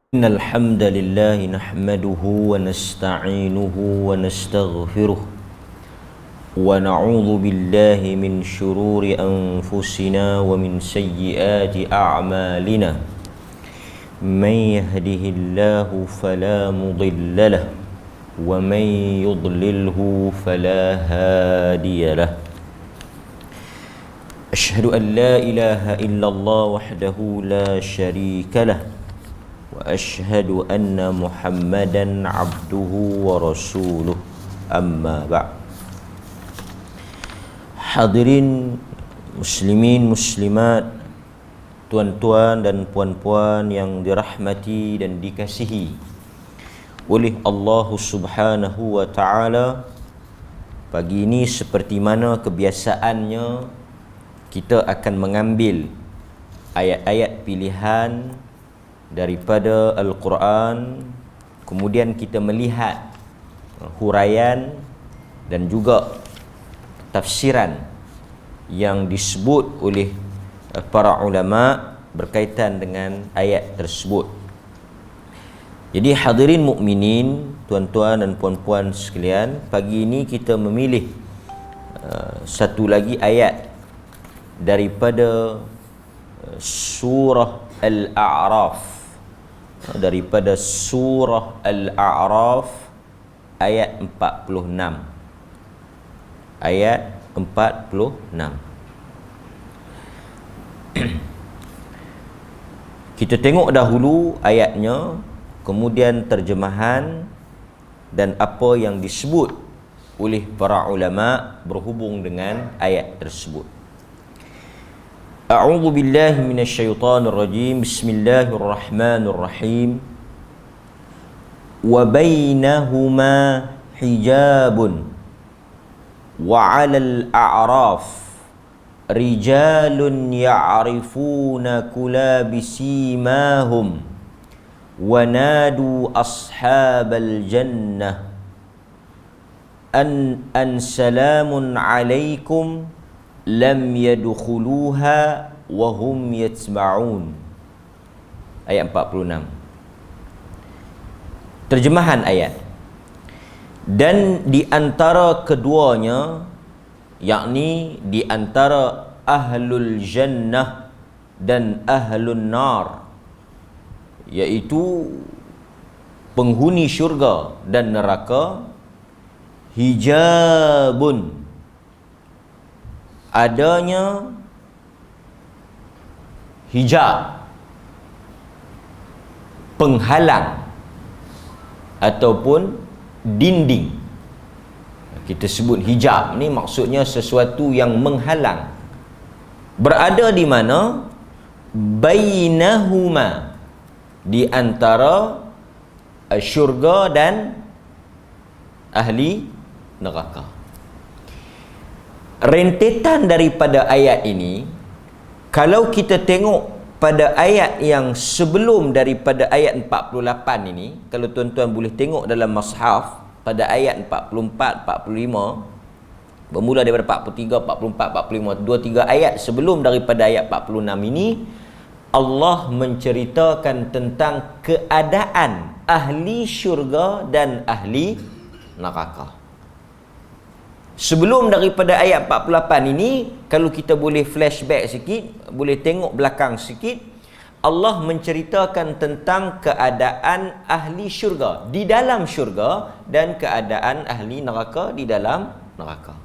إن الحمد لله نحمده ونستعينه ونستغفره ونعوذ بالله من شرور أنفسنا ومن سيئات أعمالنا من يهده الله فلا مضل له ومن يضلله فلا هادي له أشهد أن لا إله إلا الله وحده لا شريك له وأشهد أن محمدا عبده ورسوله أما بعد. Hadirin muslimin muslimat, tuan-tuan dan puan-puan yang dirahmati dan dikasihi oleh Allah Subhanahu wa taala, pagi ini seperti mana kebiasaannya kita akan mengambil ayat-ayat pilihan daripada Al-Quran, kemudian kita melihat huraian dan juga tafsiran yang disebut oleh para ulama berkaitan dengan ayat tersebut. Jadi hadirin mukminin, tuan-tuan dan puan-puan sekalian, pagi ini kita memilih satu lagi ayat daripada surah Al-A'raf, daripada surah Al-A'raf ayat 46. Ayat 46. Kita tengok dahulu ayatnya, kemudian terjemahan dan apa yang disebut oleh para ulama berhubung dengan ayat tersebut. A'udzu billahi minasyaitonir rajim. Bismillahirrahmanirrahim. Wa bainahuma hijabun wa 'alal a'raf rijalun ya'rifuna kulla bisimahum wa nadu ashabal jannah an salamun 'alaikum lam yadkhuluha wa hum yatma'un. Ayat 46. Terjemahan ayat. Dan di antara keduanya, yakni di antara ahlul jannah dan ahlun nar, iaitu penghuni syurga dan neraka, hijabun, adanya hijab, penghalang ataupun dinding. Kita sebut hijab ni maksudnya sesuatu yang menghalang. Berada di mana? Bainahuma, di antara syurga dan ahli neraka. Rentetan daripada ayat ini, kalau kita tengok pada ayat yang sebelum daripada ayat 48 ini, kalau tuan-tuan boleh tengok dalam mushaf pada ayat 44, 45, bermula daripada 43, 44, 45, 2-3 ayat sebelum daripada ayat 46 ini, Allah menceritakan tentang keadaan ahli syurga dan ahli neraka. Sebelum daripada ayat 48 ini, kalau kita boleh flashback sikit, boleh tengok belakang sikit, Allah menceritakan tentang keadaan ahli syurga di dalam syurga dan keadaan ahli neraka di dalam neraka.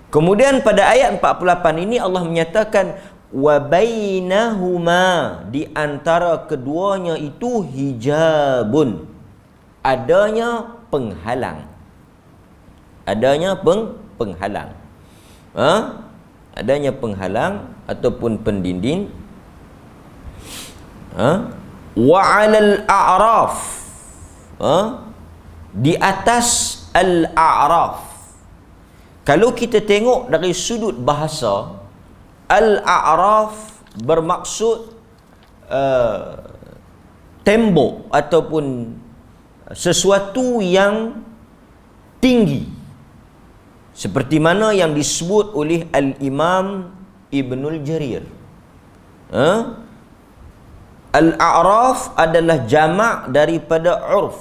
Kemudian pada ayat 48 ini Allah menyatakan wa bainahuma, di antara keduanya itu hijabun, adanya penghalang. Adanya penghalang. Adanya penghalang ataupun pendinding. Wa 'alal a'raf, di atas al-a'raf. Kalau kita tengok dari sudut bahasa, al-a'raf bermaksud tembok ataupun sesuatu yang tinggi, seperti mana yang disebut oleh Al-Imam Ibnul Jarir. Al-a'raf adalah jamak daripada urf,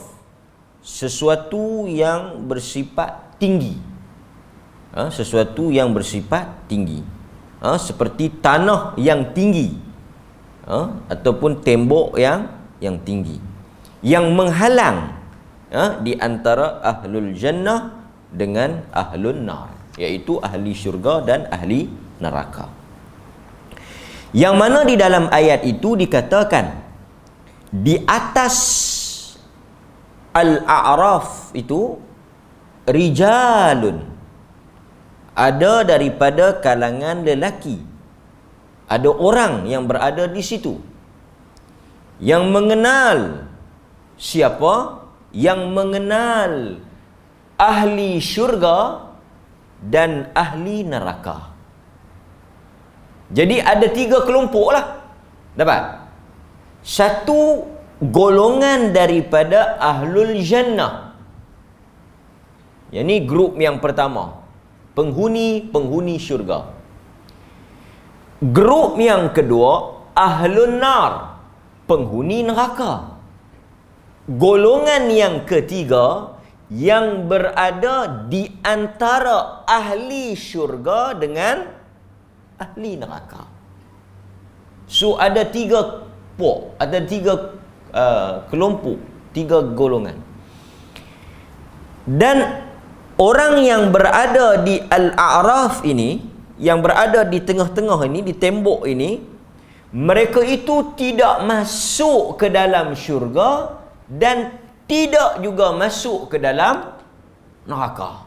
sesuatu yang bersifat tinggi. Sesuatu yang bersifat tinggi. Seperti tanah yang tinggi, ataupun tembok yang tinggi, yang menghalang di antara ahlul jannah dengan ahlun nar, iaitu ahli syurga dan ahli neraka. Yang mana di dalam ayat itu dikatakan di atas al-a'raf itu rijalun, ada daripada kalangan lelaki, ada orang yang berada di situ yang mengenal siapa? Yang mengenal ahli syurga dan ahli neraka. Jadi ada 3 kelompok lah. Dapat? Satu, golongan daripada ahlul jannah. Yang ni grup yang pertama, penghuni syurga. Grup yang kedua, ahlun nar, penghuni neraka. Golongan yang ketiga, yang berada di antara ahli syurga dengan ahli neraka. So ada 3 ada 3 kelompok, 3 golongan. Dan orang yang berada di al-a'raf ini, yang berada di tengah-tengah ini, di tembok ini, mereka itu tidak masuk ke dalam syurga dan tidak juga masuk ke dalam neraka.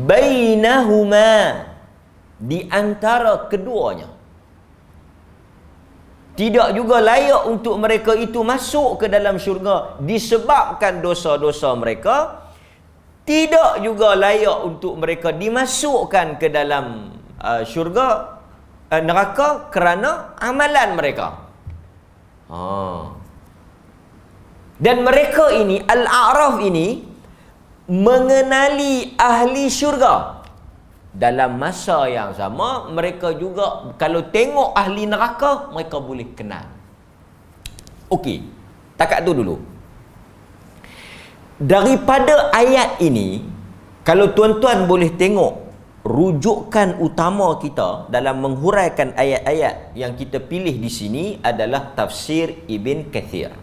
Bainahuma, di antara keduanya. Tidak juga layak untuk mereka itu masuk ke dalam syurga disebabkan dosa-dosa mereka. Tidak juga layak untuk mereka dimasukkan ke dalam syurga, neraka kerana amalan mereka. Dan mereka ini, al-a'raf ini, mengenali ahli syurga. Dalam masa yang sama, mereka juga kalau tengok ahli neraka, mereka boleh kenal. Okey, takat tu dulu. Daripada ayat ini, kalau tuan-tuan boleh tengok, rujukan utama kita dalam menghuraikan ayat-ayat yang kita pilih di sini adalah tafsir Ibn Kathir.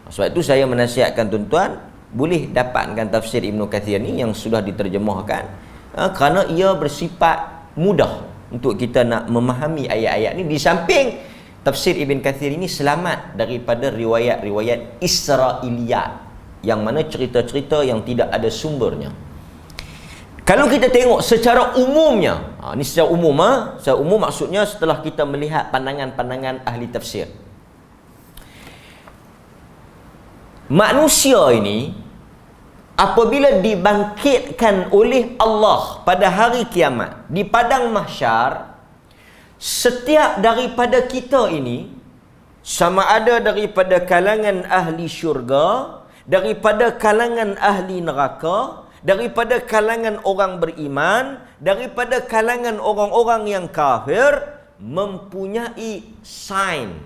Sebab itu saya menasihatkan tuan-tuan boleh dapatkan tafsir Ibn Kathir ni yang sudah diterjemahkan, kerana ia bersifat mudah untuk kita nak memahami ayat-ayat ni. Di samping tafsir Ibn Kathir ini selamat daripada riwayat-riwayat Israiliyat, yang mana cerita-cerita yang tidak ada sumbernya. Kalau kita tengok secara umumnya, ni secara umum, secara umum maksudnya setelah kita melihat pandangan-pandangan ahli tafsir, manusia ini apabila dibangkitkan oleh Allah pada hari kiamat di padang mahsyar, setiap daripada kita ini, sama ada daripada kalangan ahli syurga, daripada kalangan ahli neraka, daripada kalangan orang beriman, daripada kalangan orang-orang yang kafir, mempunyai sign,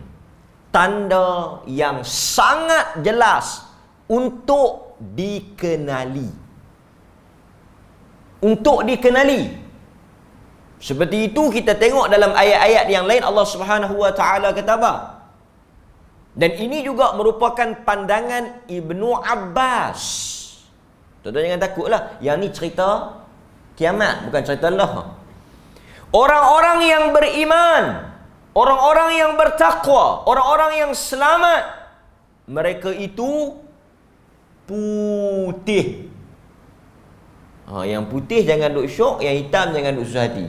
tanda yang sangat jelas untuk dikenali. Untuk dikenali. Seperti itu kita tengok dalam ayat-ayat yang lain, Allah Subhanahu wa taala kata apa? Dan ini juga merupakan pandangan Ibnu Abbas. Tuan-tuan jangan takutlah, yang ni cerita kiamat, bukan cerita Allah. Orang-orang yang beriman, orang-orang yang bertakwa, orang-orang yang selamat, mereka itu putih. Yang putih jangan duk syok, yang hitam jangan duk susah hati.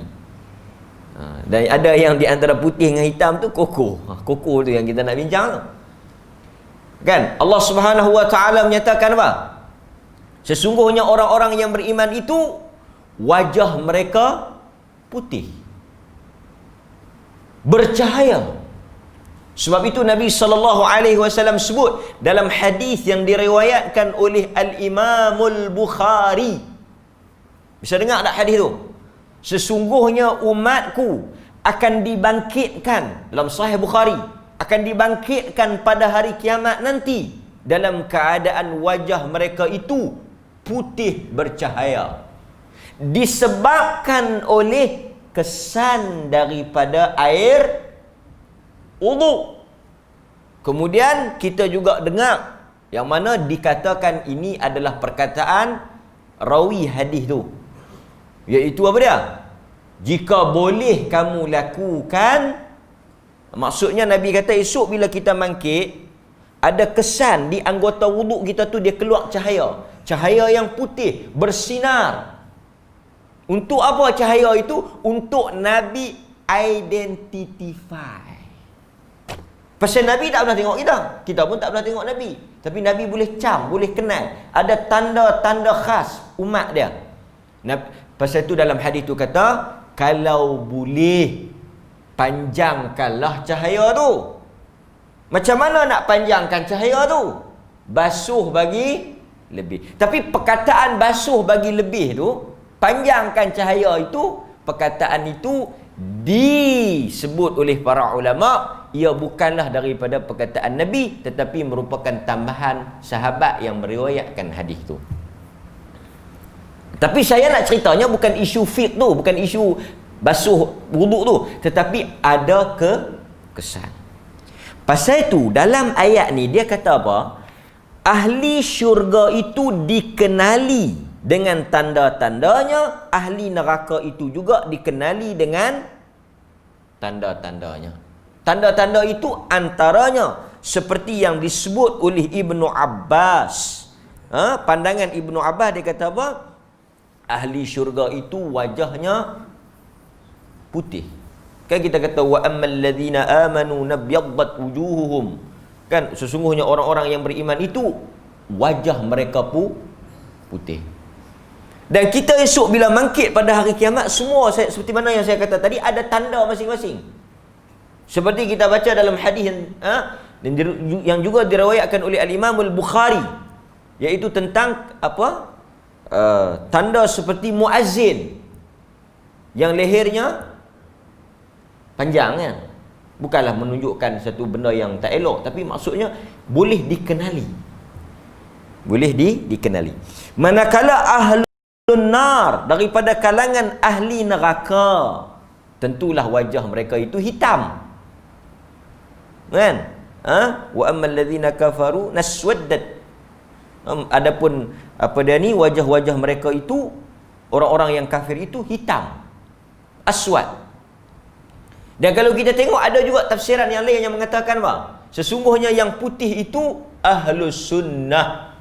Dan ada yang di antara putih dengan hitam tu kokoh. Kokoh tu yang kita nak bincang tu. Kan? Allah Subhanahu wa taala menyatakan apa? Sesungguhnya orang-orang yang beriman itu wajah mereka putih, bercahaya. Sebab itu Nabi SAW sebut dalam hadis yang diriwayatkan oleh Al-Imamul Bukhari. Bisa dengar tak hadis tu? Sesungguhnya umatku akan dibangkitkan dalam Sahih Bukhari, akan dibangkitkan pada hari kiamat nanti dalam keadaan wajah mereka itu putih bercahaya, disebabkan oleh kesan daripada air wudu. Kemudian kita juga dengar yang mana dikatakan ini adalah perkataan rawi hadis tu, iaitu apa dia? Jika boleh kamu lakukan, maksudnya Nabi kata esok bila kita bangkit, ada kesan di anggota wuduk kita tu dia keluar cahaya, cahaya yang putih bersinar. Untuk apa cahaya itu? Untuk Nabi identify. Pasal Nabi tak pernah tengok kita, kita pun tak pernah tengok Nabi, tapi Nabi boleh cam, boleh kenal. Ada tanda-tanda khas umat dia. Pasal itu dalam hadis tu kata, kalau boleh panjangkanlah cahaya tu. Macam mana nak panjangkan cahaya tu? Basuh bagi lebih. Tapi perkataan basuh bagi lebih tu, panjangkan cahaya itu, perkataan itu disebut oleh para ulama, ia bukanlah daripada perkataan Nabi, tetapi merupakan tambahan sahabat yang meriwayatkan hadis tu. Tapi saya nak ceritanya bukan isu fiqh tu, bukan isu basuh wuduk tu, tetapi ada kesan. Pasal itu dalam ayat ni dia kata apa? Ahli syurga itu dikenali dengan tanda-tandanya, ahli neraka itu juga dikenali dengan tanda-tandanya. Tanda-tanda itu antaranya seperti yang disebut oleh Ibnu Abbas. Pandangan Ibnu Abbas dia kata apa? Ahli syurga itu wajahnya putih. Kan kita kata wa ammal ladzina amanu nabyaddat wujuhuhum. Kan sesungguhnya orang-orang yang beriman itu wajah mereka putih. Dan kita esok bila bangkit pada hari kiamat, semua seperti mana yang saya kata tadi, ada tanda masing-masing. Seperti kita baca dalam hadis yang juga diriwayatkan oleh Al-Imam Al-Bukhari, iaitu tentang apa? Tanda seperti muazzin yang lehernya panjang kan. Bukanlah menunjukkan satu benda yang tak elok, tapi maksudnya boleh dikenali. Boleh dikenali. Manakala ahlun nar, daripada kalangan ahli neraka, tentulah wajah mereka itu hitam. Kan? Wa ammal ladzina kafaru naswaddat. Adapun apa dia ni, wajah-wajah mereka itu, orang-orang yang kafir itu hitam, aswad. Dan kalau kita tengok ada juga tafsiran yang lain yang mengatakan apa? Sesungguhnya yang putih itu ahlus sunnah.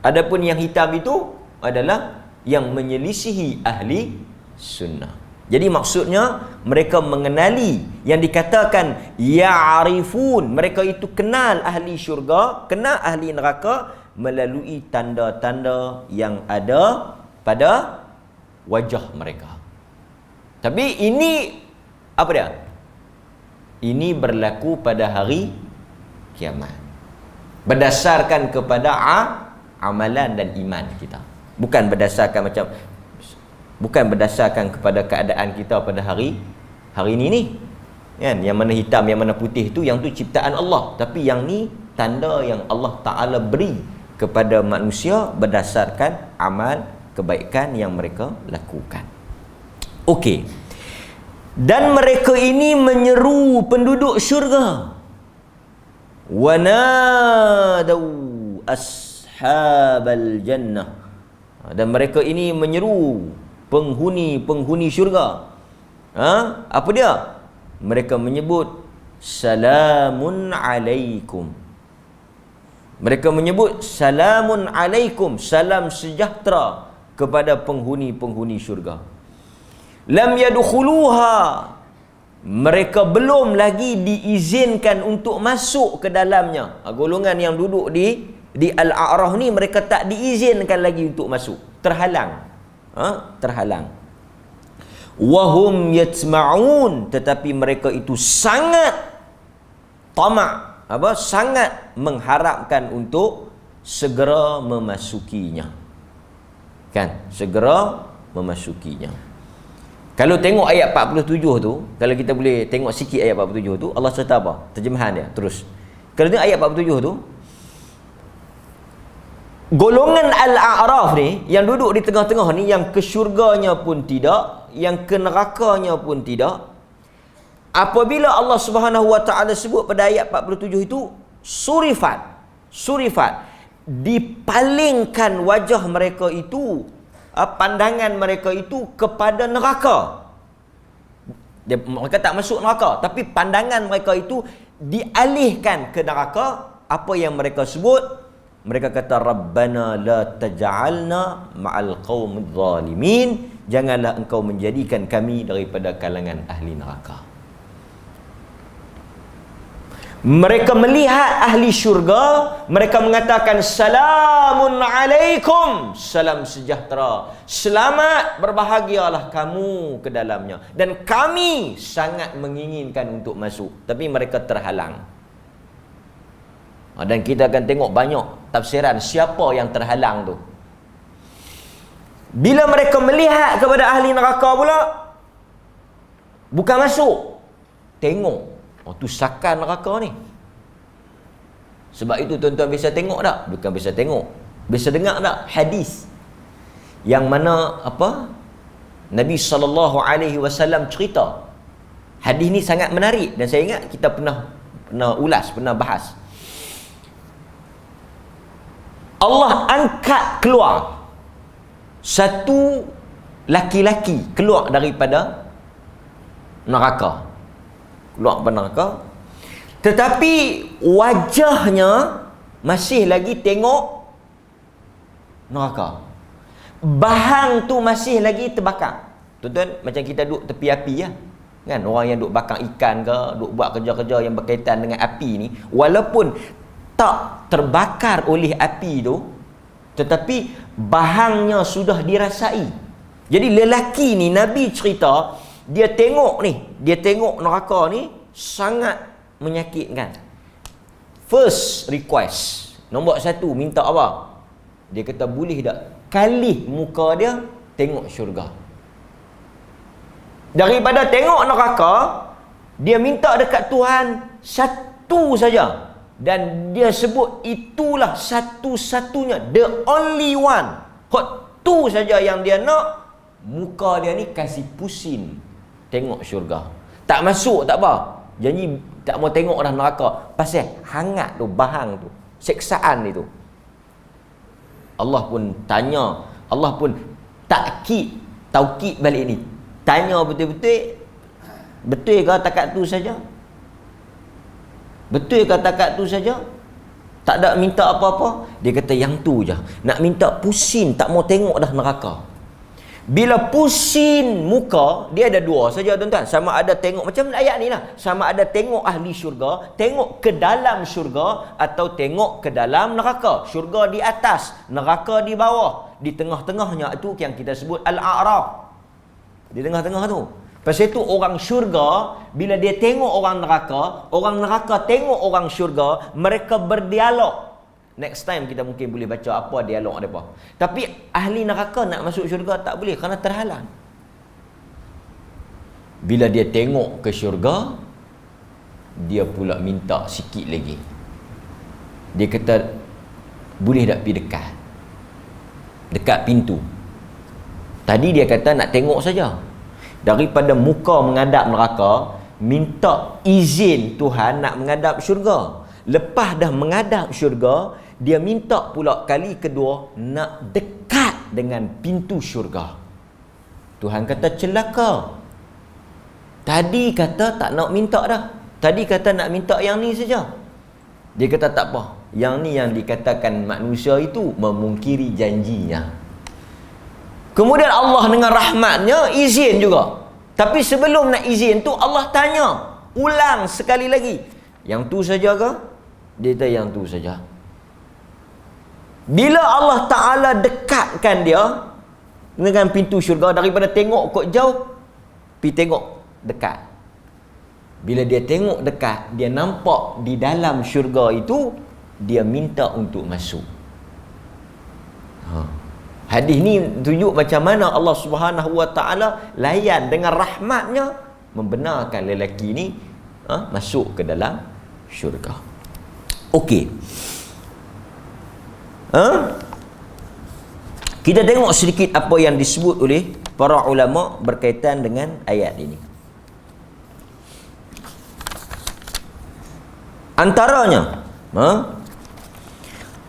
Adapun yang hitam itu adalah yang menyelisihi ahli sunnah. Jadi maksudnya mereka mengenali, yang dikatakan ya'rifun, mereka itu kenal ahli syurga, kenal ahli neraka melalui tanda-tanda yang ada pada wajah mereka. Tapi ini apa dia? Ini berlaku pada hari kiamat, berdasarkan kepada amalan dan iman kita, bukan berdasarkan kepada keadaan kita pada hari ini ni. Kan? Yang mana hitam, yang mana putih tu, yang tu ciptaan Allah. Tapi yang ni tanda yang Allah Ta'ala beri kepada manusia berdasarkan amal kebaikan yang mereka lakukan. Okey. Dan mereka ini menyeru penduduk syurga. Wa nadau ashabal jannah. Dan mereka ini menyeru penghuni syurga. Apa dia? Mereka menyebut salamun alaikum. Mereka menyebut salamun alaikum, salam sejahtera kepada penghuni syurga. Lam yadkhuluha, mereka belum lagi diizinkan untuk masuk ke dalamnya. Golongan yang duduk di Al-A'raf ni, mereka tak diizinkan lagi untuk masuk, terhalang. Terhalang. Wahum yatma'un, tetapi mereka itu sangat tamak, sangat mengharapkan untuk segera memasukinya. Kan? Segera memasukinya. Kalau tengok ayat 47 tu, kalau kita boleh tengok sikit ayat 47 tu, Allah cerita apa? Terjemahan dia, terus. Kalau tengok ayat 47 tu, golongan Al-A'raf ni, yang duduk di tengah-tengah ni, yang ke syurganya pun tidak, yang ke nerakanya pun tidak, apabila Allah Subhanahu Wa Ta'ala sebut pada ayat 47 itu, surifat, dipalingkan wajah mereka itu, pandangan mereka itu kepada neraka. Mereka tak masuk neraka, tapi pandangan mereka itu dialihkan ke neraka. Apa yang mereka sebut? Mereka kata, Rabbana la taj'alna ma'al qaumidz zalimin. Janganlah engkau menjadikan kami daripada kalangan ahli neraka. Mereka melihat ahli syurga, mereka mengatakan, Salamun alaikum, salam sejahtera, selamat, berbahagialah kamu ke dalamnya, dan kami sangat menginginkan untuk masuk, tapi mereka terhalang. Dan kita akan tengok banyak tafsiran siapa yang terhalang tu. Bila mereka melihat kepada ahli neraka pula, bukan masuk, tengok. Oh, tu sakan neraka ni. Sebab itu tuan-tuan bisa tengok tak? Bukan bisa tengok, bisa dengar tak hadis yang mana apa? Nabi SAW cerita. Hadis ni sangat menarik dan saya ingat kita pernah ulas, pernah bahas. Allah angkat keluar satu laki-laki keluar daripada neraka. Keluar daripada neraka, tetapi wajahnya masih lagi tengok neraka. Bahang tu masih lagi terbakar. Tuan-tuan, macam kita duduk tepi api ya, kan? Orang yang duduk bakar ikan ke, duduk buat kerja-kerja yang berkaitan dengan api ni, walaupun tak terbakar oleh api tu, tetapi bahangnya sudah dirasai. Jadi lelaki ni, Nabi cerita, dia tengok neraka ni sangat menyakitkan. First request, nombor satu, minta apa? Dia kata, boleh tak kalih muka dia tengok syurga. Daripada tengok neraka, dia minta dekat Tuhan satu saja, dan dia sebut itulah satu-satunya, the only one, hot tu saja yang dia nak. Muka dia ni kasih pusing tengok syurga. Tak masuk tak apa, janji tak mau tengok dah neraka, pasal hangat tu, bahang tu, seksaan itu. Allah pun tanya, Allah pun taukid balik ni, tanya betul-betul, betul ke takat tu saja? Betul ke takat tu saja? Tak ada minta apa-apa? Dia kata yang tu je, nak minta pusing, tak mau tengok dah neraka. Bila pusing muka, dia ada dua saja tuan-tuan. Sama ada tengok, macam ayat ni lah, sama ada tengok ahli syurga, tengok ke dalam syurga, atau tengok ke dalam neraka. Syurga di atas, neraka di bawah. Di tengah-tengahnya itu yang kita sebut Al-A'raf. Di tengah-tengah tu. Pasal itu orang syurga, bila dia tengok orang neraka tengok orang syurga, mereka berdialog. Next time kita mungkin boleh baca apa dialog mereka. Tapi ahli neraka nak masuk syurga tak boleh kerana terhalang. Bila dia tengok ke syurga, dia pula minta sikit lagi. Dia kata, boleh tak pergi dekat pintu. Tadi dia kata nak tengok saja. Daripada muka menghadap neraka, minta izin Tuhan nak menghadap syurga. Lepas dah menghadap syurga, dia minta pula kali kedua nak dekat dengan pintu syurga. Tuhan kata, celaka. Tadi kata tak nak minta dah. Tadi kata nak minta yang ni saja. Dia kata tak apa. Yang ni yang dikatakan manusia itu memungkiri janjinya. Kemudian Allah dengan rahmatnya izin juga. Tapi sebelum nak izin tu, Allah tanya ulang sekali lagi, yang tu saja ke? Dia kata yang tu saja. Bila Allah Ta'ala dekatkan dia dengan pintu syurga, daripada tengok kot jauh, pergi tengok dekat. Bila dia tengok dekat, dia nampak di dalam syurga itu, dia minta untuk masuk. Hadis ni tunjuk macam mana Allah Subhanahu Wa Taala layan dengan rahmatnya membenarkan lelaki ni masuk ke dalam syurga. Okey. Kita tengok sedikit apa yang disebut oleh para ulama berkaitan dengan ayat ini. Antaranya,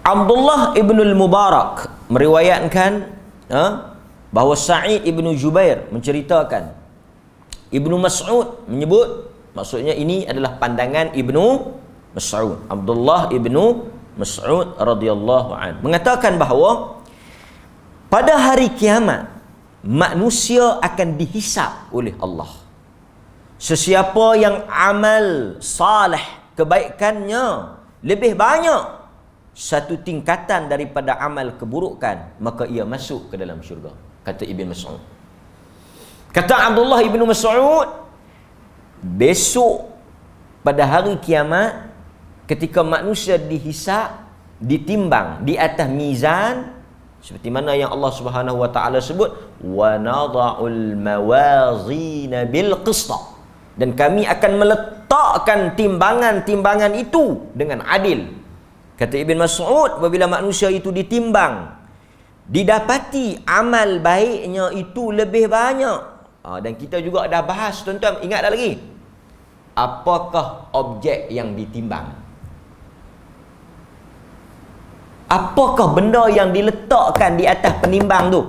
Abdullah ibn al-Mubarak meriwayatkan bahawa Sa'id ibn Jubair menceritakan, Ibnu Mas'ud menyebut, maksudnya ini adalah pandangan Ibnu Mas'ud, Abdullah ibnu Mas'ud radhiyallahu anhu, mengatakan bahawa pada hari kiamat manusia akan dihisap oleh Allah. Sesiapa yang amal salih, kebaikannya lebih banyak satu tingkatan daripada amal keburukan, maka ia masuk ke dalam syurga, kata Ibn Mas'ud. Kata Abdullah ibn Mas'ud, besok pada hari kiamat ketika manusia dihisap, ditimbang di atas mizan, seperti mana yang Allah Subhanahu Wa Taala sebut, wa nadha'ul mawazina bil qista, dan kami akan meletakkan timbangan-timbangan itu dengan adil. Kata Ibn Mas'ud, apabila manusia itu ditimbang, didapati amal baiknya itu lebih banyak. Dan kita juga dah bahas, tuan-tuan, ingat tak lagi? Apakah objek yang ditimbang? Apakah benda yang diletakkan di atas penimbang tu?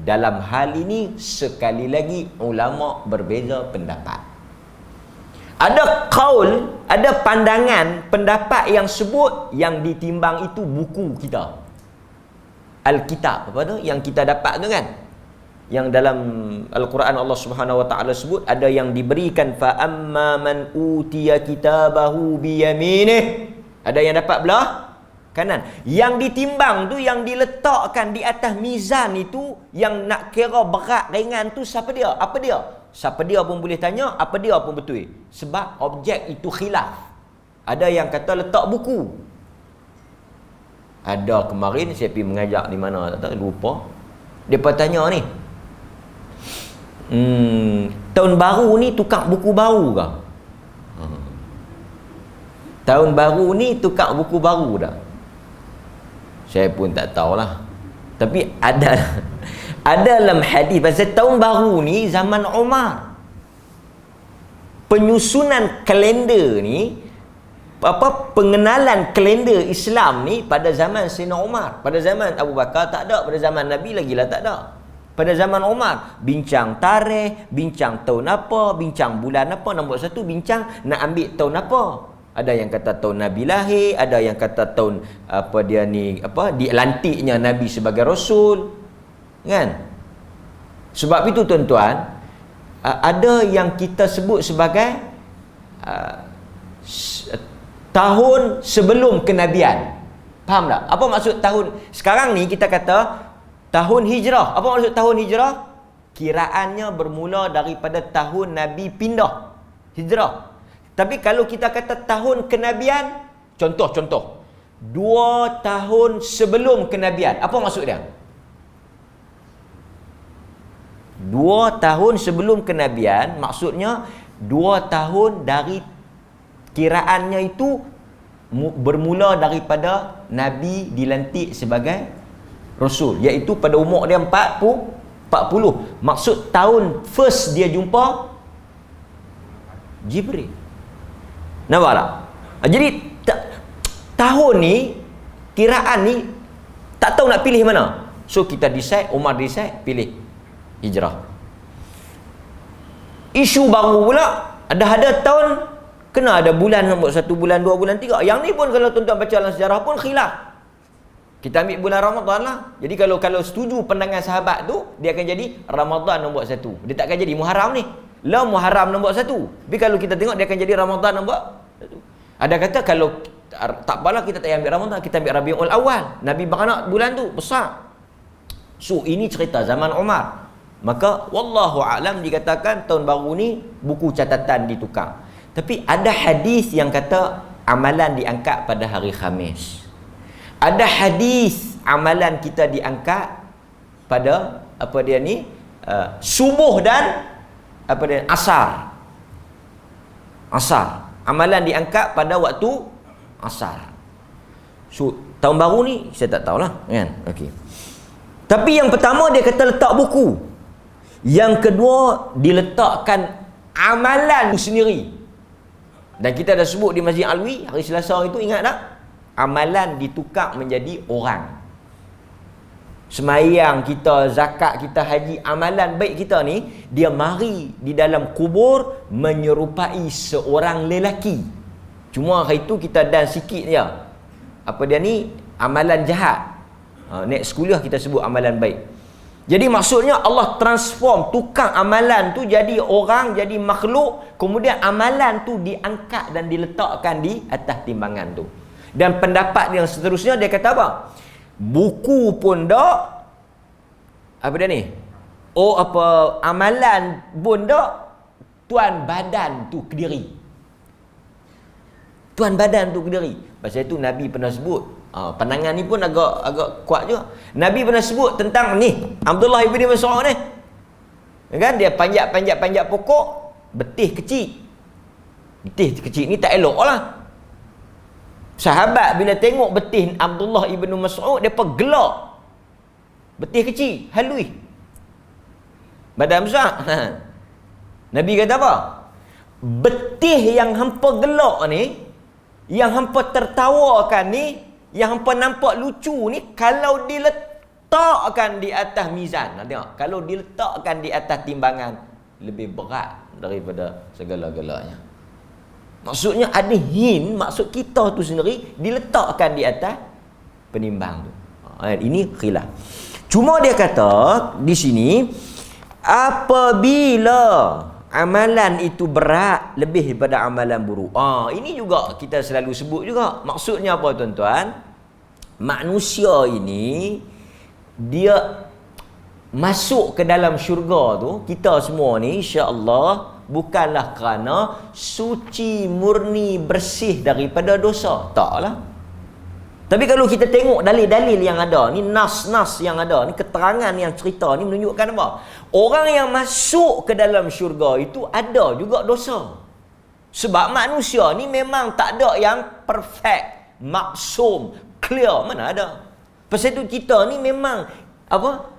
Dalam hal ini sekali lagi ulama berbeza pendapat. Ada qaul, ada pandangan, pendapat yang sebut yang ditimbang itu buku kita. Alkitab, apa tu? Yang kita dapat tu kan? Yang dalam Al-Quran Allah Subhanahu Wa Taala sebut, ada yang diberikan fa amma man utiya kitabahu bi yaminih. Ada yang dapat belah kanan. Yang ditimbang tu, yang diletakkan di atas mizan itu, yang nak kira berat ringan tu siapa dia? Apa dia? Siapa dia pun boleh tanya, apa dia pun betul. Sebab objek itu khilaf. Ada yang kata letak buku. Ada kemarin saya pergi mengajak di mana tak tahu, lupa. Depa tanya ni, tahun baru ni tukar buku baru ke? Tahun baru ni tukar buku baru dah? Saya pun tak tahulah. Tapi ada dalam hadis pasal tahun baru ni zaman Umar. Penyusunan kalender ni, pengenalan kalender Islam ni pada zaman Sayyidina Umar. Pada zaman Abu Bakar tak ada, pada zaman Nabi lagi lah tak ada. Pada zaman Umar, bincang tarikh, bincang tahun apa, bincang bulan apa, nombor satu bincang nak ambil tahun apa. Ada yang kata tahun Nabi lahir, ada yang kata tahun apa dia ni, apa dilantiknya Nabi sebagai Rasul, kan? Sebab itu tuan-tuan, ada yang kita sebut sebagai tahun sebelum kenabian. Faham tak? Apa maksud tahun? Sekarang ni kita kata tahun hijrah. Apa maksud tahun hijrah? Kiraannya bermula daripada tahun Nabi pindah hijrah. Tapi kalau kita kata tahun kenabian, contoh 2 tahun sebelum kenabian, apa maksud dia? 2 tahun sebelum kenabian maksudnya 2 tahun dari kiraannya itu bermula daripada Nabi dilantik sebagai Rasul, iaitu pada umur dia 40. Maksud tahun first dia jumpa Jibril. Nampak tak? Jadi tahun ni, kiraan ni tak tahu nak pilih mana. So kita decide, Umar decide pilih hijrah. Isu baru pula, ada tahun kena ada bulan, nombor 1 bulan, 2 bulan, 3. Yang ni pun kalau tuan-tuan baca dalam sejarah pun khilaf. Kita ambil bulan Ramadan lah. Jadi kalau setuju pandangan sahabat tu, dia akan jadi Ramadan nombor 1. Dia tak akan jadi Muharram ni. Lah Muharram nombor 1. Tapi kalau kita tengok, dia akan jadi Ramadan nombor 1. Ada kata kalau tak apalah kita tak ambil Ramadan, kita ambil Rabiul Awal. Nabi beranak bulan tu besar. So ini cerita zaman Umar. Maka wallahu a'lam dikatakan tahun baru ni buku catatan ditukar. Tapi ada hadis yang kata amalan diangkat pada hari Khamis. Ada hadis amalan kita diangkat pada apa dia ni, subuh dan apa dia, asar. Amalan diangkat pada waktu asar. So tahun baru ni saya tak tahulah kan. Okey. Tapi yang pertama dia kata letak buku. Yang kedua diletakkan amalan sendiri. Dan kita dah sebut di Masjid Alwi hari Selasa itu, ingat tak? Amalan ditukar menjadi orang. Semayang kita, zakat kita, haji, amalan baik kita ni, dia mari di dalam kubur menyerupai seorang lelaki. Cuma hari itu kita dan sikit je. Apa dia ni? Amalan jahat. Next kuliah kita sebut amalan baik. Jadi maksudnya Allah transform, tukar amalan tu jadi orang, jadi makhluk. Kemudian amalan tu diangkat dan diletakkan di atas timbangan tu. Dan pendapat yang seterusnya dia kata apa? Buku pun dak, apa dia ni? Amalan pun dak, tuan badan tu kediri. Tuan badan tu kediri. Pasal itu Nabi pernah sebut, pandangan ni pun agak kuat juga. Nabi pernah sebut tentang ni Abdullah ibn Mas'ud ni. Kan dia panjat pokok, betih kecil. Betih kecil ni tak elok lah. Sahabat bila tengok betih Abdullah ibn Mas'ud, depa gelak. Betih kecil, halui. Badan besar. Nabi kata apa? Betih yang hampa gelak ni, yang hampa tertawakan ni, yang hampa nampak lucu ni, kalau diletakkan di atas mizan, tengok, kalau diletakkan di atas timbangan, lebih berat daripada segala-galanya. Maksudnya ada hint, maksud kita tu sendiri diletakkan di atas penimbang tu. Ini khilaf. Cuma dia kata di sini, apabila amalan itu berat lebih daripada amalan buruk. Ini juga kita selalu sebut juga. Maksudnya apa tuan-tuan? Manusia ini dia masuk ke dalam syurga tu, kita semua ni insya-Allah bukanlah kerana suci, murni, bersih daripada dosa. Taklah. Tapi kalau kita tengok dalil-dalil yang ada, ni nas-nas yang ada, ni keterangan yang cerita ni menunjukkan apa? Orang yang masuk ke dalam syurga itu ada juga dosa. Sebab manusia ni memang tak ada yang perfect, maksum, clear, mana ada. Pasal itu kita ni memang apa?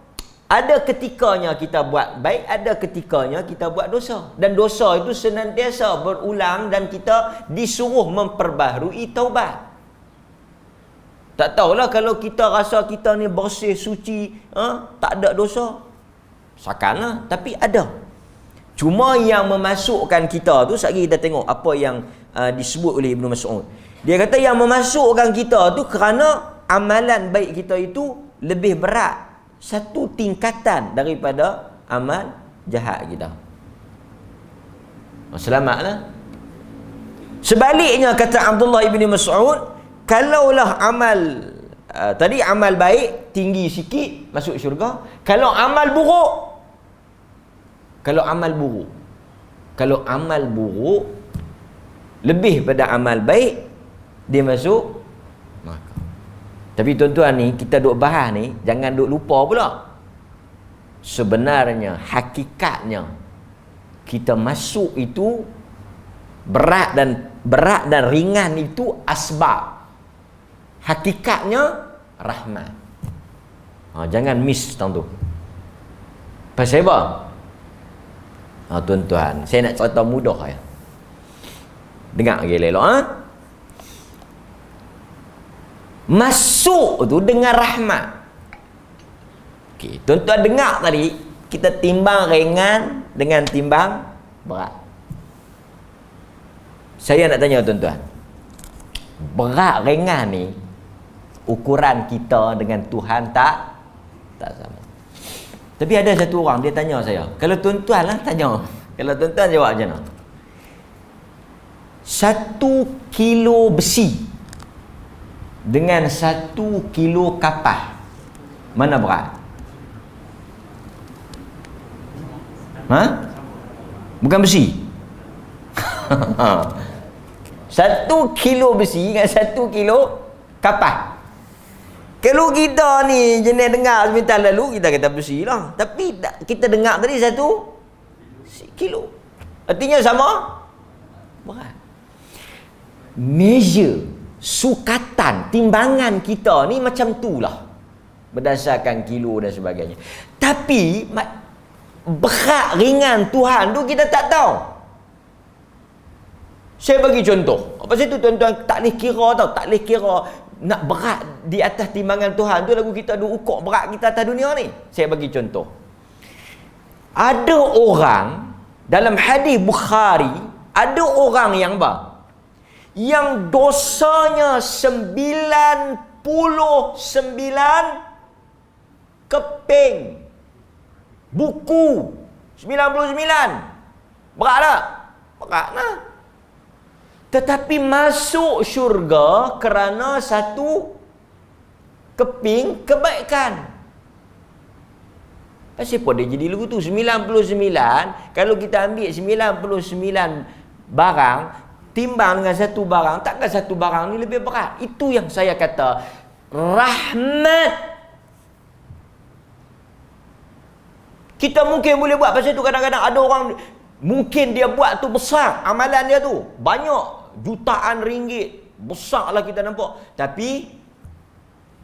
Ada ketikanya kita buat baik, ada ketikanya kita buat dosa. Dan dosa itu senantiasa berulang dan kita disuruh memperbaharui taubat. Tak tahulah kalau kita rasa kita ni bersih, suci, tak ada dosa. Sakanlah, tapi ada. Cuma yang memasukkan kita tu, sekali kita tengok apa yang disebut oleh Ibnu Mas'ud. Dia kata yang memasukkan kita tu kerana amalan baik kita itu lebih berat, satu tingkatan daripada amal jahat kita. Selamatlah. Sebaliknya kata Abdullah ibn Mas'ud, kalaulah amal tadi amal baik tinggi sikit masuk syurga, kalau amal buruk lebih pada amal baik, dia masuk neraka. Tapi tuan-tuan ni, kita duk bahas ni, jangan duk lupa pula. Sebenarnya, hakikatnya, kita masuk itu berat dan ringan itu asbab. Hakikatnya rahmat. Jangan miss tang tu. Pasal apa? Tuan-tuan, saya nak cerita mudah ya. Dengar lagi elok Masuk tu dengan rahmat. Okey, tuan-tuan dengar tadi, kita timbang ringan dengan timbang berat. Saya nak tanya tuan-tuan, berat ringan ni ukuran kita dengan Tuhan tak sama. Tapi ada satu orang dia tanya saya, kalau tuan-tuan lah tanya, kalau tuan-tuan jawab macam mana? 1 kilo besi dengan 1 kilo kapas, mana berat? Bukan besi. 1 kilo besi dengan 1 kilo kapas. Kalau kita ni jenis dengar sebentar lalu, kita kata besi lah. Tapi kita dengar tadi 1 kilo. Artinya sama berat. Measure, sukatan, timbangan kita ni macam tu lah. Berdasarkan kilo dan sebagainya. Tapi berat ringan Tuhan tu kita tak tahu. Saya bagi contoh. Apa itu tuan-tuan tak boleh kira tau. Tak boleh kira nak berat di atas timbangan Tuhan tu lagu kita ada ukur berat kita atas dunia ni. Saya bagi contoh. Ada orang dalam hadis Bukhari, ada orang yang yang dosanya 99 keping buku 99. Berat tak? Berat lah. Tetapi masuk syurga kerana 1 keping kebaikan. Pasal apa dia jadi lagu tu? 99, kalau kita ambil 99 barang, timbang dengan 1 barang, takkan 1 barang ni lebih berat. Itu yang saya kata, rahmat. Kita mungkin boleh buat. Pasal tu kadang-kadang ada orang, mungkin dia buat tu besar, amalan dia tu banyak, jutaan ringgit, besar lah kita nampak. Tapi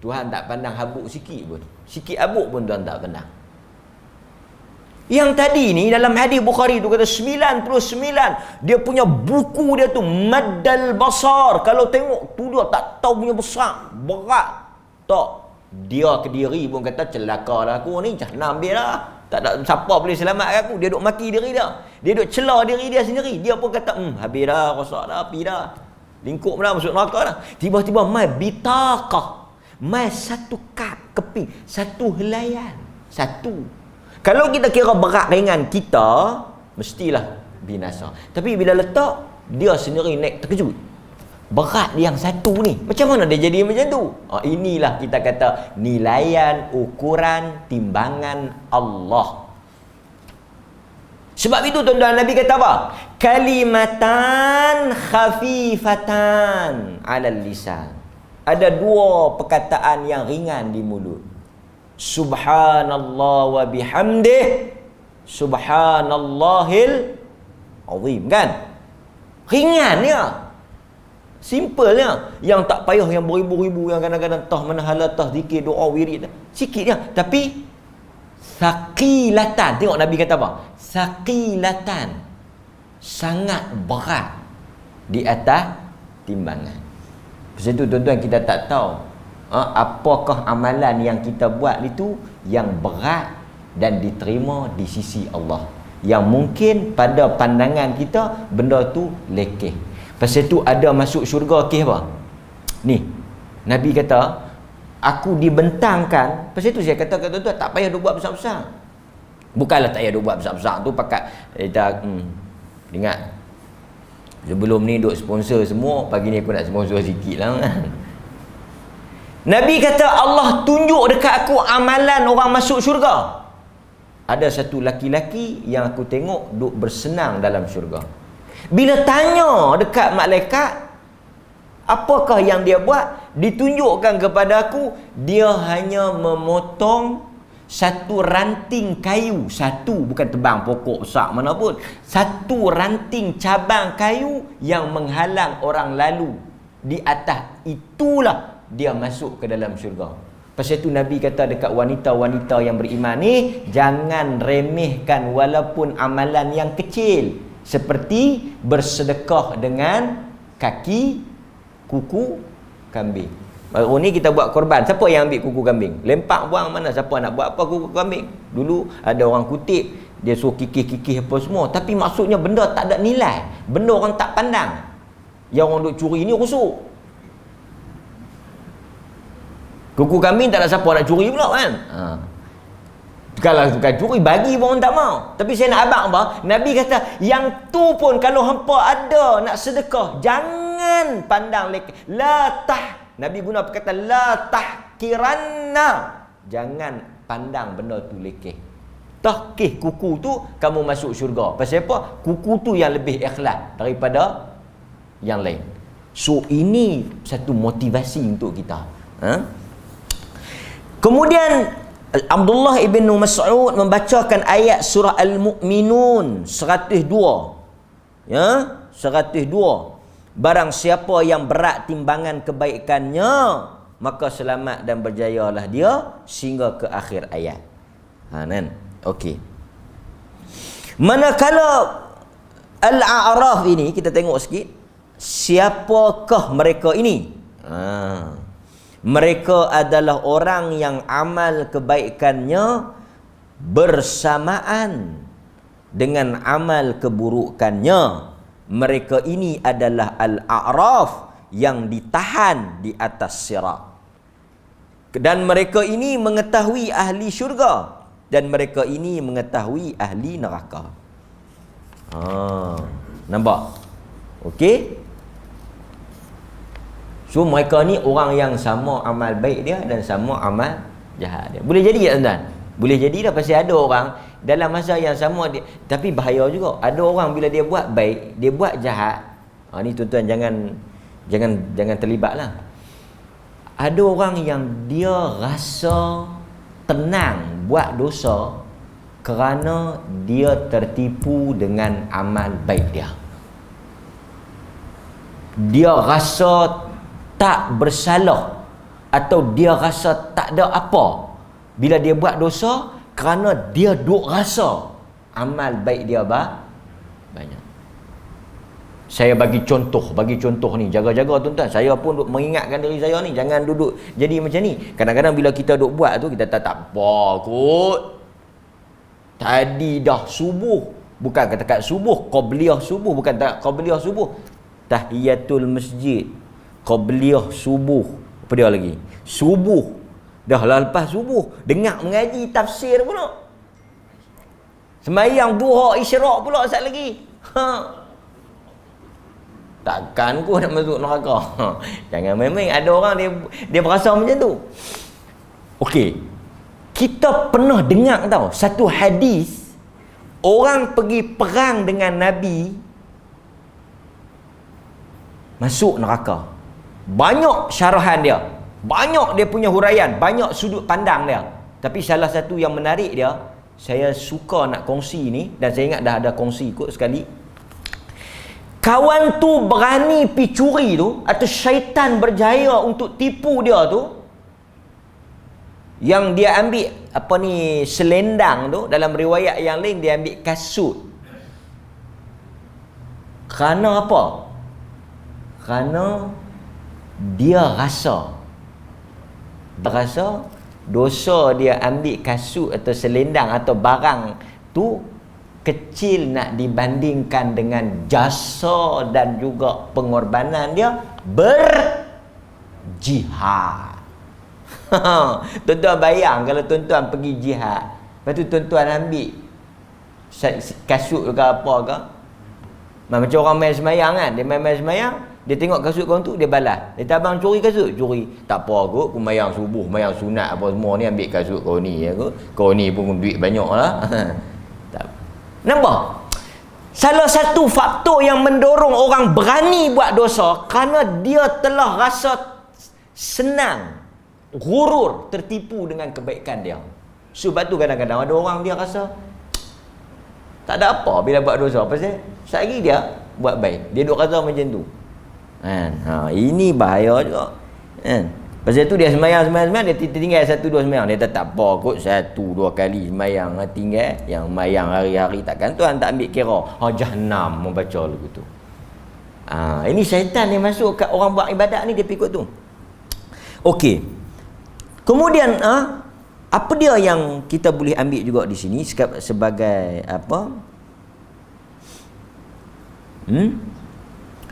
Tuhan tak pandang habuk sikit pun. Sikit habuk pun Tuhan tak pandang. Yang tadi ni dalam hadis Bukhari tu kata 99, dia punya buku dia tu maddal basar. Kalau tengok tu dia tak tahu punya besar, berat. Tak, dia ke diri pun kata celaka lah aku ni, jahanam dia lah. Tak ada siapa boleh selamat aku. Dia duk maki diri dia. Dia duk celah diri dia sendiri. Dia pun kata, habis dah, rosak dah, api dah. Lingkup dah, masuk neraka dah. Tiba-tiba mai bitaqah. Mai 1 kap keping, 1 helaian. 1. Kalau kita kira berat ringan kita, mestilah binasa. Tapi bila letak, dia sendiri naik terkejut. Berat yang 1 ni, macam mana dia jadi macam tu? Inilah kita kata nilaian, ukuran, timbangan Allah. Sebab itu tuan-tuan, Nabi kata apa? Kalimatan khafifatan 'alal lisan. Ada 2 perkataan yang ringan di mulut. Subhanallah wa bihamdih, subhanallahil azim, kan? Ringan ya. Simple yang tak payah yang beribu-ribu, yang kadang-kadang tah manahala, tah zikir, doa, wirid. Sikit je. Tapi saqilatan. Tengok Nabi kata apa? Saqilatan. Sangat berat di atas timbangan. Sebab itu tuan-tuan, kita tak tahu apakah amalan yang kita buat itu yang berat dan diterima di sisi Allah. Yang mungkin pada pandangan kita benda tu lekeh. Pasal tu ada masuk syurga apa? Ni, Nabi kata, aku dibentangkan. Pasal tu saya kata kat tuan-tuan, tak payah duk buat besar-besar. Bukanlah tak payah duk buat besar-besar tu pakat kita ingat sebelum ni duk sponsor semua, pagi ni aku nak sponsor sikit lah kan. Nabi kata Allah tunjuk dekat aku amalan orang masuk syurga. Ada satu laki-laki yang aku tengok duk bersenang dalam syurga. Bila tanya dekat malaikat apakah yang dia buat, ditunjukkan kepada aku dia hanya memotong 1 ranting kayu, 1, bukan tebang pokok besar mana pun, 1 ranting cabang kayu yang menghalang orang lalu di atas. Itulah dia masuk ke dalam syurga. Pasal itu Nabi kata dekat wanita-wanita yang beriman ni, jangan remehkan walaupun amalan yang kecil, seperti bersedekah dengan kaki kuku kambing. Baru ni kita buat korban. Siapa yang ambil kuku kambing? Lempak buang mana? Siapa nak buat apa kuku kambing? Dulu ada orang kutip, dia suruh kikih-kikih apa semua. Tapi maksudnya benda tak ada nilai. Benda orang tak pandang. Yang orang duk curi ni rusuk. Kuku kambing tak ada siapa nak curi pula kan? Kalau bukan curi, bagi pun orang tak mau. Tapi saya nak abang apa? Nabi kata, yang tu pun kalau hampa ada nak sedekah, jangan pandang lekeh. Nabi guna perkataan la tahkiranna. Jangan pandang benda tu lekeh. Tahkih kuku tu, kamu masuk syurga. Pasal apa? Kuku tu yang lebih ikhlas daripada yang lain. So ini satu motivasi untuk kita. Kemudian Abdullah ibn Mas'ud membacakan ayat surah Al-Mu'minun 102. Ya, 102. Barang siapa yang berat timbangan kebaikannya, maka selamat dan berjayalah dia sehingga ke akhir ayat. Kan? Okey. Manakala Al-A'raf ini, kita tengok sikit, siapakah mereka ini? Mereka adalah orang yang amal kebaikannya bersamaan dengan amal keburukannya. Mereka ini adalah Al-A'raf yang ditahan di atas sirat. Dan mereka ini mengetahui ahli syurga, dan mereka ini mengetahui ahli neraka. Nampak? Okey? So mereka ni orang yang sama amal baik dia dan sama amal jahat dia. Boleh jadi tak tuan-tuan? Boleh jadi dah, pasal ada orang dalam masa yang sama dia, tapi bahaya juga. Ada orang bila dia buat baik, dia buat jahat. Ni tuan-tuan jangan terlibatlah. Ada orang yang dia rasa tenang buat dosa kerana dia tertipu dengan amal baik dia. Dia rasa tak bersalah atau dia rasa tak ada apa bila dia buat dosa kerana dia duk rasa amal baik dia banyak. Saya bagi contoh ni, jaga-jaga tuan-tuan. Saya pun duk mengingatkan diri saya ni, jangan duduk jadi macam ni. Kadang-kadang bila kita duk buat tu, kita tak apa kot. Tadi dah subuh, bukan kata subuh, qabliyah subuh, bukan tak qabliyah subuh. Tahiyatul masjid, qabliyah subuh. Apa dia lagi? Subuh. Dah lah lepas subuh, dengar mengaji tafsir pula. Sembahyang duha isyraq pula sat lagi. Takkan ku nak masuk neraka. Jangan main-main. Ada orang dia berasa macam tu. Okey. Kita pernah dengar tau satu hadis, orang pergi perang dengan Nabi masuk neraka. Banyak syarahan dia. Banyak dia punya huraian, banyak sudut pandang dia. Tapi salah satu yang menarik dia, saya suka nak kongsi ni, dan saya ingat dah ada kongsi kot sekali. Kawan tu berani pi curi tu, atau syaitan berjaya untuk tipu dia tu, yang dia ambil selendang tu, dalam riwayat yang lain dia ambil kasut. Kerana apa? Kerana dia rasa dosa dia ambil kasut atau selendang atau barang tu kecil nak dibandingkan dengan jasa dan juga pengorbanan dia berjihad. Tuan-tuan bayang kalau tuan-tuan pergi jihad, lepas tu tuan-tuan ambil kasut ke apa ke, macam orang main semayang kan, dia main semayang, dia tengok kasut kau tu, dia balas. Dia kata, abang curi kasut? Curi. Tak apa kot, aku mayang subuh, mayang sunat apa semua ni, ambil kasut kau ni. Kau ni pun duit banyak lah. Nampak? Salah satu faktor yang mendorong orang berani buat dosa kerana dia telah rasa senang, gurur, tertipu dengan kebaikan dia. Sebab tu kadang-kadang ada orang dia rasa tak ada apa bila buat dosa. Pasal sehari dia buat baik, dia duk rasa macam tu. Ini bahaya juga. Pasal tu dia semayang, dia tinggal 1-2 semayang. Dia tak apa kot 1-2 kali semayang tinggal. Yang semayang hari-hari takkan tuan tak ambil kira. Jahannam membaca lagu tu. Ini syaitan yang masuk kat orang buat ibadat ni, dia pikut tu. Okey. Kemudian apa dia yang kita boleh ambil juga di sini sebagai apa?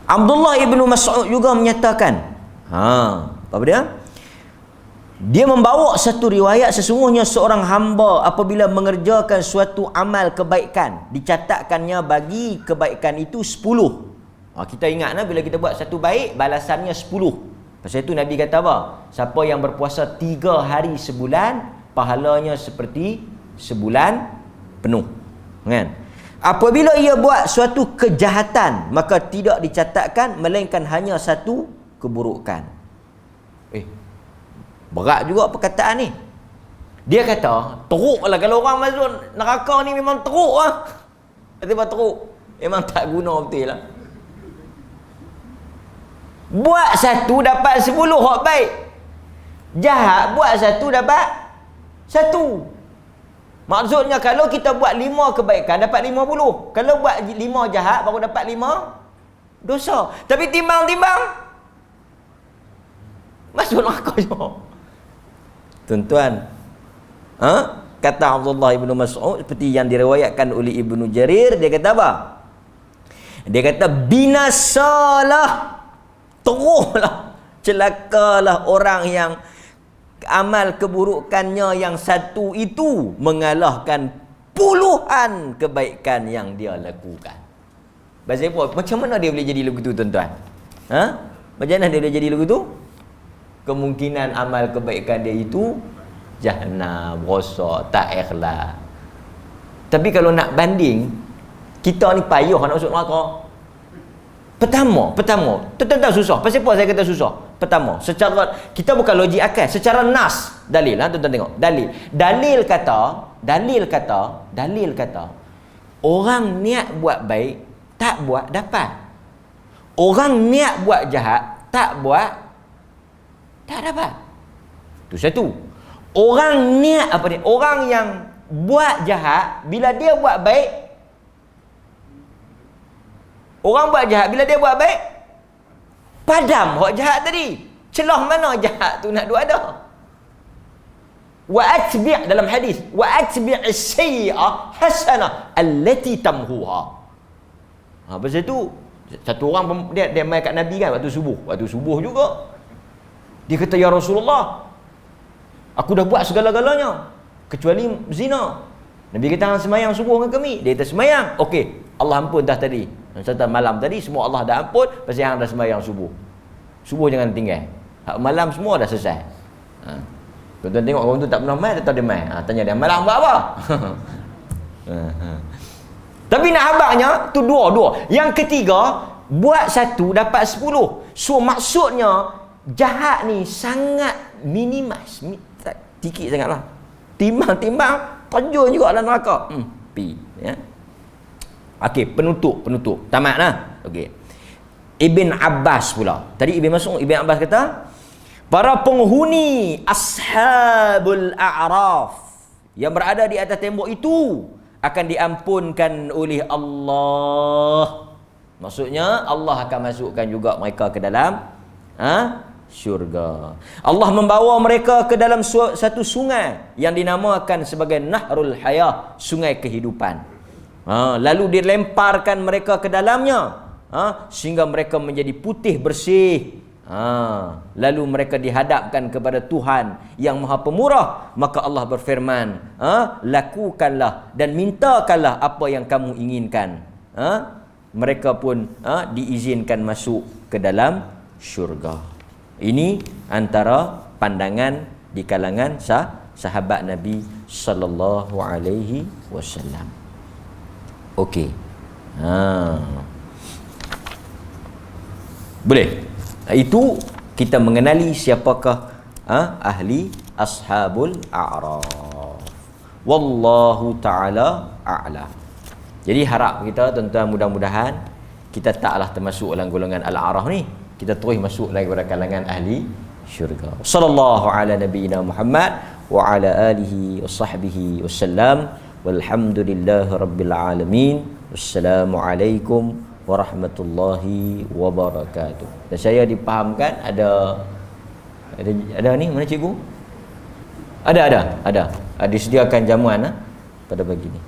Abdullah ibn Mas'ud juga menyatakan, apa dia? Dia membawa satu riwayat, sesungguhnya seorang hamba apabila mengerjakan suatu amal kebaikan, dicatatkannya bagi kebaikan itu 10. Kita ingat bila kita buat satu baik, balasannya 10. Pasal itu Nabi kata apa? Siapa yang berpuasa 3 hari sebulan, pahalanya seperti sebulan penuh. Kan? Apabila ia buat suatu kejahatan, maka tidak dicatatkan melainkan hanya satu keburukan. Berat juga perkataan ni. Dia kata, teruk lah kalau orang masuk neraka ni memang teruk lah. Tiba teruk. Memang tak guna betul lah. Buat satu dapat 10 hak baik. Jahat buat satu dapat 1. Maksudnya kalau kita buat 5 kebaikan dapat 50. Kalau buat 5 jahat baru dapat 5 dosa. Tapi timbang-timbang masuk neraka juga. Tuan-tuan, kata Abdullah ibn Mas'ud seperti yang diriwayatkan oleh Ibnu Jarir, dia kata apa? Dia kata binasalah, teruklah, celakalah orang yang amal keburukannya yang satu itu mengalahkan puluhan kebaikan yang dia lakukan. Bahasa apa? Macam mana dia boleh jadi lagu tu, tuan-tuan? Macam mana dia boleh jadi lagu tu? Kemungkinan amal kebaikan dia itu Jahannam, rosak, tak ikhlas. Tapi kalau nak banding, kita ni payah nak masuk neraka. Pertama, tentang susah. Pasal apa saya kata susah? Pertama, secara kita bukan logik akal, secara nas, dalil lah, tuan-tuan tengok. Dalil kata orang niat buat baik, tak buat dapat. Orang niat buat jahat, tak buat, tak dapat. Itu satu. Orang niat apa ni? Orang yang buat jahat, bila dia buat baik, orang buat jahat, bila dia buat baik, padam hak jahat tadi. Celah mana jahat tu nak ada? Wa atbi' dalam hadis, wa atbi' as-sayyi'ah hasanah allati tamhuha. Pasal tu satu orang dia mai kat Nabi kan waktu subuh juga. Dia kata, ya Rasulullah, aku dah buat segala-galanya kecuali zina. Nabi kata, hang semayang subuh dengan kami. Dia kata semayang. Okey, Allah ampun dah tadi. Serta malam tadi semua Allah dah ampun pasal hang dah semayang subuh. Subuh jangan tinggal. Hak malam semua dah selesai. Tuan-tuan tengok orang tu tak pernah mai atau dia mai. Tanya dia, malam buat apa? Tapi nak habaknya tu dua. Yang ketiga, buat satu dapat 10. So maksudnya jahat ni sangat minimas. Sikit sangatlah. Timbang terjun juga dalam neraka. Ya. Okey, penutup. Tamatlah. Okey. Ibn Abbas pula. Tadi Ibn Abbas kata, para penghuni ashabul a'raf yang berada di atas tembok itu akan diampunkan oleh Allah. Maksudnya Allah akan masukkan juga mereka ke dalam syurga. Allah membawa mereka ke dalam satu sungai yang dinamakan sebagai Nahrul Hayah, sungai kehidupan. Lalu dilemparkan mereka ke dalamnya, sehingga mereka menjadi putih bersih. Lalu mereka dihadapkan kepada Tuhan yang Maha Pemurah. Maka Allah berfirman, lakukanlah dan mintakanlah apa yang kamu inginkan. Mereka pun diizinkan masuk ke dalam syurga. Ini antara pandangan di kalangan sahabat Nabi sallallahu alaihi wasallam. Okey. Boleh. Itu kita mengenali siapakah ahli ashabul a'raf. Wallahu taala a'lam. Jadi harap kita tuan-tuan, mudah-mudahan kita taklah termasuk dalam golongan al-a'raf ni. Kita terus masuk lagi kepada kalangan ahli syurga. Sallallahu ala nabiyyina Muhammad wa ala alihi wa sahbihi wasallam. Walhamdulillahi rabbil alamin. Wassalamualaikum warahmatullahi wabarakatuh. Dan saya dipahamkan ada ni, mana cikgu? Ada. Disediakan jamuan pada pagi ni.